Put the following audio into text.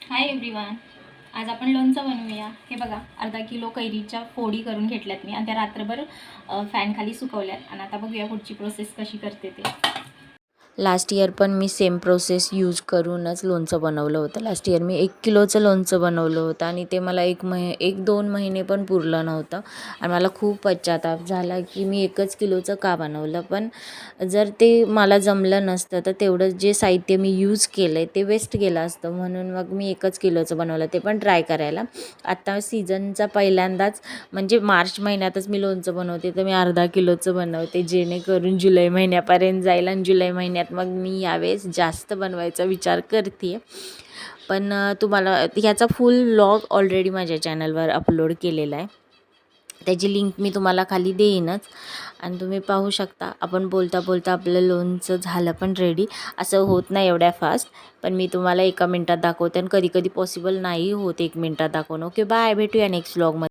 Hi everyone. आज आपण लोणचं बनवूया. हे बघा, अर्धा किलो कैरीच्या फोडी करून घेतल्यात मी आणि त्या रात्रभर फॅन खाली सुकवल्यात. आणि आता बघूया पुढची प्रोसेस कशी करते ते. लास्ट इयर पण मी सेम प्रोसेस यूज करूनच लोणचं बनवलं होतं. लास्ट इयर मी 1 किलोचं लोणचं बनवलं होतं आणि ते मला 1-2 महिने पण पुरलं नव्हतं आणि मला खूप पश्चाताप झाला की मी 1च किलोचं का बनवलं. पण जर ते मला जमलं नसतं तर तेवढं जे साहित्य मी यूज केलं आहे ते वेस्ट गेलं असतं. म्हणून मग मी 1च किलोचं बनवलं, ते पण ट्राय करायला. आत्ता सीझनचा पहिल्यांदाच म्हणजे मार्च महिन्यातच मी लोणचं बनवते, तर मी अर्धा किलोचं बनवते जेणेकरून जुलै महिन्यापर्यंत जाईल आणि जुलै महिन्यात मग मी यावेळेस जास्त बनवायचा विचार करते. पण तुम्हाला ह्याचा फुल व्लॉग ऑलरेडी माझ्या चॅनलवर अपलोड केलेला आहे, त्याची लिंक मी तुम्हाला खाली देईनच आणि तुम्ही पाहू शकता. आपण बोलता बोलता आपलं लोणचं झालं पण रेडी. असं होत नाही एवढ्या फास्ट, पण मी तुम्हाला 1 मिनटात दाखवते आणि कधी कधी पॉसिबल नाही होत 1 मिनटात दाखवणं. ओके, बाय, भेटूया नेक्स्ट व्लॉगमध्ये.